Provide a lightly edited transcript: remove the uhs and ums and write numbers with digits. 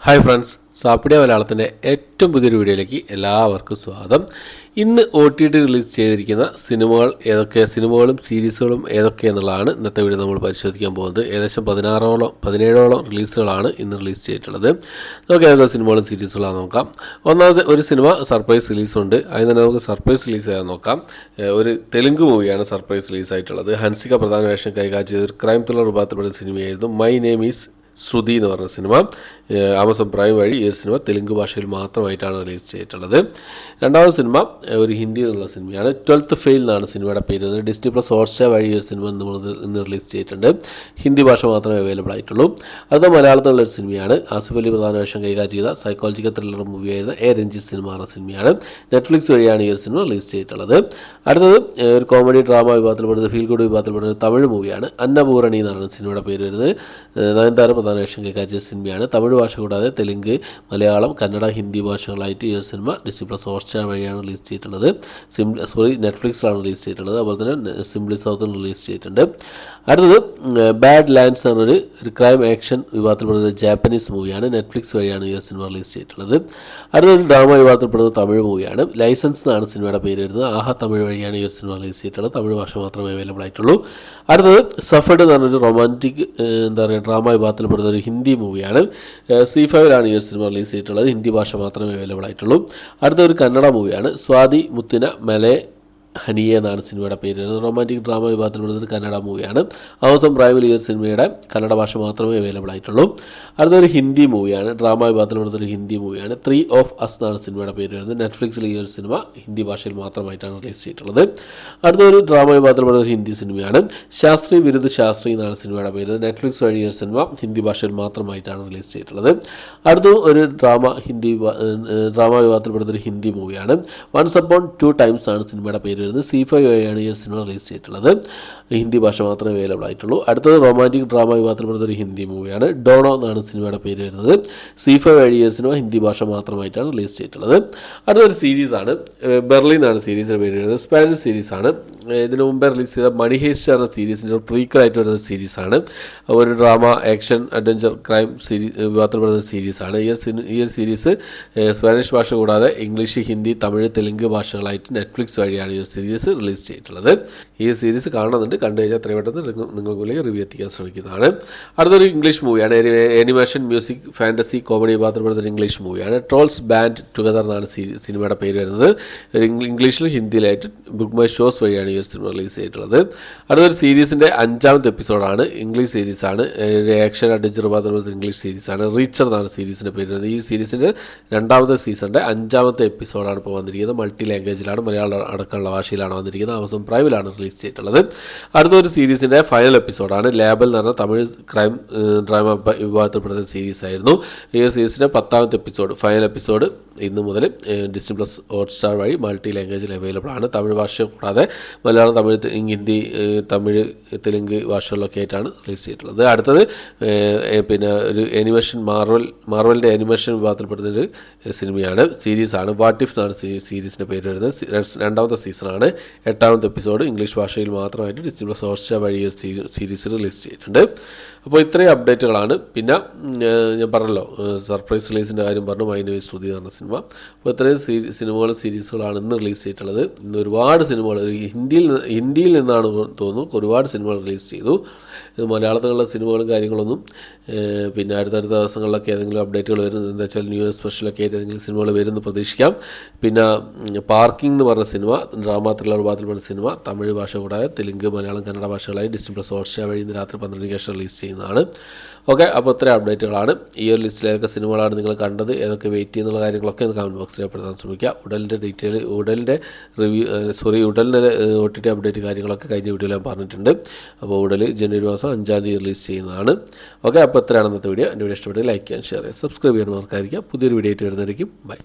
Hi friends, സാപ്പിഡിയ മലയാളത്തിൻ്റെ ഏറ്റവും പുതിയൊരു വീഡിയോയിലേക്ക് എല്ലാവർക്കും സ്വാഗതം. ഇന്ന് OTT റിലീസ് ചെയ്തിരിക്കുന്ന സിനിമകളും സീരീസുകളും ഏതൊക്കെയെന്നുള്ളതാണ് ഇന്നത്തെ വീഡിയോ നമ്മൾ പരിശോധിക്കാൻ പോകുന്നത്. ഏകദേശം 17ഓളം റിലീസുകളാണ് ഇന്ന് റിലീസ് ചെയ്തിട്ടുള്ളത്. നമുക്ക് ഏതൊക്കെ സിനിമകളും സീരീസുകളാണ് നോക്കാം. ഒന്നാമത് ഒരു സിനിമ സർപ്രൈസ് റിലീസുണ്ട്. അതിന് തന്നെ നമുക്ക് സർപ്രൈസ് റിലീസ് ചെയ്യാൻ നോക്കാം. ഒരു തെലുങ്ക് മൂവിയാണ് സർപ്രൈസ് റിലീസായിട്ടുള്ളത്. ഹൻസിക പ്രധാന വേഷം കൈകാര്യം ചെയ്ത ഒരു ക്രൈം ത്രില്ലർ വിഭാഗത്തിൽപ്പെടുന്ന സിനിമയായിരുന്നു മൈ നെയിം ഈസ് ശ്രുതി എന്ന് പറഞ്ഞ സിനിമ. ആമസോൺ പ്രൈം വഴി ഈ ഒരു സിനിമ തെലുങ്ക് ഭാഷയിൽ മാത്രമായിട്ടാണ് റിലീസ് ചെയ്തിട്ടുള്ളത്. രണ്ടാമത്തെ സിനിമ ഒരു ഹിന്ദിയിലുള്ള സിനിമയാണ്. 12th ഫെയിൽ എന്നാണ് സിനിമയുടെ പേര്. ഡിസ്നി പ്ലസ് ഹോട്ട്സ്റ്റാർ വഴി ഈ ഒരു സിനിമ ഇന്ന് റിലീസ് ചെയ്തിട്ടുണ്ട്. ഹിന്ദി ഭാഷ മാത്രമേ അവൈലബിൾ ആയിട്ടുള്ളൂ. അത് മലയാളത്തിലുള്ള ഒരു സിനിമയാണ്. ആസിഫ് അലി പ്രധാന വേഷം കൈകാര്യം ചെയ്ത സൈക്കോളജിക്കൽ ത്രില്ലർ മൂവിയായിരുന്ന എ രഞ്ജിത്ത് സിനിമ എന്ന സിനിമയാണ്. നെറ്റ്ഫ്ലിക്സ് വഴിയാണ് ഈ ഒരു സിനിമ റിലീസ് ചെയ്തിട്ടുള്ളത്. അടുത്തത് ഒരു കോമഡി ഡ്രാമ വിഭാഗത്തിൽപ്പെടുന്നത് ഫീൽ ഗുഡ് വിഭാഗത്തിൽപ്പെടുന്നത് തമിഴ് മൂവിയാണ്. അന്നപൂരണി എന്നാണ് സിനിമയുടെ പേര് വരുന്നത്. നയൻതാര പ്രധാന വേഷം കൈകാര്യം ചെയ്ത സിനിമയാണ്. തമിഴ് ഭാഷ കൂടാതെ തെലുങ്ക്, മലയാളം, കന്നഡ, ഹിന്ദി ഭാഷകളായിട്ട് ഈ ഒരു സിനിമ ഡിസ്നി പ്ലസ് ഹോട്ട്സ്റ്റാർ വഴിയാണ് റിലീസ് ചെയ്തിട്ടുള്ളത്. നെറ്റ്ഫ്ലിക്സിലാണ് റിലീസ് ചെയ്തിട്ടുള്ളത്. അതുപോലെ തന്നെ സിംപ്ലി സൗത്തിൽ റിലീസ് ചെയ്തിട്ടുണ്ട്. അടുത്തത് ബാഡ് ലാൻഡ്സ് എന്നൊരു ക്രൈം ആക്ഷൻ വിഭാഗത്തിൽപ്പെടുന്ന ജാപ്പനീസ് മൂവിയാണ്. നെറ്റ്ഫ്ലിക്സ് വഴിയാണ് ഈ ഒരു സിനിമ റിലീസ് ചെയ്തിട്ടുള്ളത്. അടുത്തൊരു ഡ്രാമ വിഭാഗത്തിൽപ്പെടുന്ന തമിഴ് മൂവിയാണ്. ലൈസൻസ് എന്നാണ് സിനിമയുടെ പേര് വരുന്നത്. ആഹാ തമിഴ് വഴിയാണ് ഈ ഒരു സിനിമ റിലീസ് ചെയ്തിട്ടുള്ളത്. തമിഴ് ഭാഷ മാത്രമേ അവൈലബിൾ ആയിട്ടുള്ളൂ. അടുത്തത് സഫഡ് എന്ന് പറഞ്ഞൊരു റൊമാൻറ്റിക് ഡ്രാമ വിഭാഗത്തിൽപ്പെടുന്ന ഒരു ഹിന്ദി മൂവിയാണ്. C5ലാണ് ഈ സിനിമ റിലീസ് ചെയ്തിട്ടുള്ളത്. ഹിന്ദി ഭാഷ മാത്രമേ അവൈലബിൾ ആയിട്ടുള്ളൂ. അടുത്ത ഒരു കന്നഡ മൂവിയാണ്. സ്വാതി മുത്തിന മലേ ഹനിയ എന്നാണ് സിനിമയുടെ പേര്. റൊമാൻറ്റിക് ഡ്രാമ വിഭാഗത്തിൽപ്പെടുന്ന കന്നഡ മൂവിയാണ്. ആമസോൺ പ്രൈമിൽ ഈ ഒരു സിനിമയുടെ കന്നഡ ഭാഷ മാത്രമേ അവൈലബിൾ ആയിട്ടുള്ളൂ. അടുത്തൊരു ഹിന്ദി മൂവിയാണ്. ഡ്രാമ വിഭാഗത്തിൽപ്പെടുന്ന ഒരു ഹിന്ദി മൂവിയാണ്. 3 of Us എന്നാണ് സിനിമയുടെ പേര് വരുന്നത്. നെറ്റ്ഫ്ലിക്സിൽ ഈ ഒരു സിനിമ ഹിന്ദി ഭാഷയിൽ മാത്രമായിട്ടാണ് റിലീസ് ചെയ്തിട്ടുള്ളത്. അടുത്തൊരു ഡ്രാമ വിഭാഗത്തിൽപ്പെടുന്ന ഒരു ഹിന്ദി സിനിമയാണ്. ശാസ്ത്രി വിരുദ്ധ ശാസ്ത്രി എന്നാണ് സിനിമയുടെ പേര്. നെറ്റ്ഫ്ലിക്സ് വഴി ഈ ഒരു സിനിമ ഹിന്ദി ഭാഷയിൽ മാത്രമായിട്ടാണ് റിലീസ് ചെയ്തിട്ടുള്ളത്. അടുത്ത ഒരു ഡ്രാമ വിഭാഗത്തിൽപ്പെടുന്ന ഒരു ഹിന്ദി മൂവിയാണ്. വൺസ് അപ്പോൺ ടു ടൈംസ് ആണ് സിനിമയുടെ പേര്. C5 വഴിയാണ് ഈ സിനിമ റിലീസ് ചെയ്തിട്ടുള്ളത്. ഹിന്ദി ഭാഷ മാത്രമേ അവൈലബിൾ ആയിട്ടുള്ളൂ. അടുത്തത് റൊമാൻറ്റിക് ഡ്രാമ വിഭാഗത്തിൽപ്പെടുന്ന ഒരു ഹിന്ദി മൂവിയാണ്. ഡോണോ എന്നാണ് സിനിമയുടെ പേര് വരുന്നത്. C5 വഴി ഈ സിനിമ ഹിന്ദി ഭാഷ മാത്രമായിട്ടാണ് റിലീസ് ചെയ്തിട്ടുള്ളത്. അടുത്തൊരു സീരീസാണ്. ബെർലിൻ എന്നാണ് സീരീസിന്റെ പേര് വരുന്നത്. സ്പാനിഷ് സീരീസാണ്. ഇതിനു മുമ്പേ റിലീസ് ചെയ്ത മണി ഹേസ്റ്റ് എന്ന സീരീസിന്റെ ഒരു പ്രീക്വൽ ആയിട്ട് വരുന്ന സീരീസാണ്. ഒരു ഡ്രാമ ആക്ഷൻ അഡ്വഞ്ചർ ക്രൈം വിഭാഗത്തിൽപ്പെടുന്ന സീരീസാണ്. ഈ ഒരു സീരീസ് സ്പാനിഷ് ഭാഷ കൂടാതെ ഇംഗ്ലീഷ്, ഹിന്ദി, തമിഴ്, തെലുങ്ക് ഭാഷകളായിട്ട് നെറ്റ്ഫ്ലിക്സ് വഴിയാണ് ഈ സീരീസ് റിലീസ് ചെയ്തിട്ടുള്ളത്. ഈ സീരീസ് കാണുന്നുണ്ട്. കണ്ടു കഴിഞ്ഞാൽ എത്രയും പെട്ടെന്ന് നിങ്ങൾക്കുള്ളിൽ റിവ്യൂ എത്തിക്കാൻ ശ്രമിക്കുന്നതാണ്. അടുത്തൊരു ഇംഗ്ലീഷ് മൂവിയാണ്. ആനിമേഷൻ, മ്യൂസിക്, ഫാന്റസി, കോമഡി വിഭാഗത്തിൽപ്പെടുന്ന ഇംഗ്ലീഷ് മൂവിയാണ്. ട്രോൾസ് ബാൻഡ് ടുഗദർ എന്നാണ് സിനിമയുടെ പേര് വരുന്നത്. ഇംഗ്ലീഷിലും ഹിന്ദിയിലായിട്ട് ബുക്ക് മൈ ഷോസ് വഴിയാണ് ഈ സിനിമ റിലീസ് ചെയ്തിട്ടുള്ളത്. അടുത്തൊരു സീരീസിന്റെ 5ാമത്തെ എപ്പിസോഡാണ്. ഇംഗ്ലീഷ് സീരീസാണ്. ആക്ഷൻ അഡ്വഞ്ചർ വിഭാഗത്തിൽപ്പെടുന്ന ഇംഗ്ലീഷ് സീരീസാണ്. റീച്ചർ എന്നാണ് സീരീസിന്റെ പേര് വരുന്നത്. ഈ സീരീസിന്റെ 2ാമത്തെ സീസണിന്റെ 5ാമത്തെ എപ്പിസോഡാണ് ഇപ്പോൾ വന്നിരിക്കുന്നത്. മൾട്ടി ലാംഗ്വേജിലാണ്, മലയാളം അടക്കമുള്ള ഭാഷയിലാണ് വന്നിരിക്കുന്നത്. ആമസോൺ പ്രൈമിലാണ് റിലീസ് ചെയ്തിട്ടുള്ളത്. അടുത്തൊരു സീരീസിന്റെ ഫൈനൽ എപ്പിസോഡാണ്. ലേബൽ എന്ന് പറഞ്ഞ തമിഴ് ക്രൈം ഡ്രാമ വിഭാഗത്തിൽപ്പെടുന്ന സീരീസ് ആയിരുന്നു. ഈ സീരീസിന്റെ 10ാമത്തെ എപ്പിസോഡ്, ഫൈനൽ എപ്പിസോഡ് ഇന്ന് മുതൽ ഡിസ്നി പ്ലസ് ഹോട്ട്സ്റ്റാർ വഴി മൾട്ടി ലാംഗ്വേജിൽ അവൈലബിൾ ആണ്. തമിഴ് ഭാഷ കൂടാതെ മലയാളം, തമിഴ്, ഹിന്ദി, തമിഴ്, തെലുങ്ക് ഭാഷകളിലൊക്കെ ആയിട്ടാണ് റിലീസ് ചെയ്തിട്ടുള്ളത്. അടുത്തത് പിന്നെ ഒരു ആനിമേഷൻ മാർവലിന്റെ ആനിമേഷൻ വിഭാഗത്തിൽപ്പെടുന്ന ഒരു സിനിമയാണ്, സീരീസാണ്. വാട്ട് ഇഫ് എന്നാണ് സീരീസിന്റെ പേര് വരുന്നത്. 2ാമത്തെ സീസണാണ്. 8ാമത്തെ എപ്പിസോഡ് ഇംഗ്ലീഷ് ഭാഷയിൽ മാത്രമായിട്ട് ഡിസ്നി പ്ലസ് ഹോട്ട്സ്റ്റാർ വഴി സീരീസ് റിലീസ് ചെയ്തിട്ടുണ്ട്. അപ്പോൾ ഇത്രയും അപ്ഡേറ്റുകളാണ്. പിന്നെ ഞാൻ പറഞ്ഞല്ലോ, സർപ്രൈസ് റിലീസിൻ്റെ കാര്യം പറഞ്ഞു. മൈ നെയിം ഈസ് ശ്രുതി എന്ന് പറഞ്ഞ സിനിമ. അപ്പോൾ ഇത്രയും സിനിമകളും സീരീസുകളാണ് ഇന്ന് റിലീസ് ചെയ്തിട്ടുള്ളത്. ഇന്ന് ഒരുപാട് സിനിമകൾ ഹിന്ദിയിൽ നിന്നാണ് തോന്നുന്നു ഒരുപാട് സിനിമകൾ റിലീസ് ചെയ്തു. ഇത് മലയാളത്തിലുള്ള സിനിമകളും കാര്യങ്ങളൊന്നും പിന്നെ അടുത്തടുത്ത ദിവസങ്ങളിലൊക്കെ ഏതെങ്കിലും അപ്ഡേറ്റുകൾ വരുന്നത് എന്താ വെച്ചാൽ ന്യൂ ഇയർ സ്പെഷ്യലൊക്കെ ആയിട്ട് ഏതെങ്കിലും സിനിമകൾ വരുമെന്ന് പ്രതീക്ഷിക്കാം. പിന്നെ പാർക്കിംഗ് എന്ന് പറഞ്ഞ സിനിമ, ഡ്രാമ ത്രില്ലർ വിഭാഗത്തിൽപ്പെടുന്ന സിനിമ, തമിഴ് ഭാഷ കൂടാതെ തെലുങ്ക്, മലയാളം, കന്നഡ ഭാഷകളായി ഡിസ്നി പ്ലസ് ഹോട്ട്സ്റ്റാർ വഴി ഇന്ന് രാത്രി 12 ശേഷം റിലീസ് ചെയ്യുന്നതാണ്. ഓക്കെ, അപ്പോൾ ഇത്രയും അപ്ഡേറ്റുകളാണ്. ഈ ഒരു ലിസ്റ്റിൽ ഏതൊക്കെ സിനിമകളാണ് നിങ്ങൾ കണ്ടത്, ഏതൊക്കെ വെയിറ്റ് ചെയ്യുന്നുള്ള കാര്യങ്ങളൊക്കെ ഒന്ന് കമൻറ്റ് ബോക്സിൽ രേഖപ്പെടുത്താൻ ശ്രമിക്കുക. ഉടലിൻ്റെ OTT അപ്ഡേറ്റ് കാര്യങ്ങളൊക്കെ കഴിഞ്ഞ വീഡിയോയിൽ ഞാൻ പറഞ്ഞിട്ടുണ്ട്. അപ്പോൾ ഉടൽ ജനുവരി മാസം 5-ാം തീയതി റിലീസ് ചെയ്യുന്നതാണ്. ഓക്കെ, അപ്പോൾ ഇത്രയാണ് ഇന്നത്തെ വീഡിയോ. എൻ്റെ വീഡിയോ ഇഷ്ടപ്പെട്ടെങ്കിൽ ലൈക്ക് ചെയ്യാൻ, ഷെയർ ചെയ്യാൻ, സബ്സ്ക്രൈബ് ചെയ്യാൻ മറക്കാതിരിക്കുക. പുതിയൊരു വീഡിയോ ആയിട്ട് വരുന്നതായിരിക്കും. ബൈ.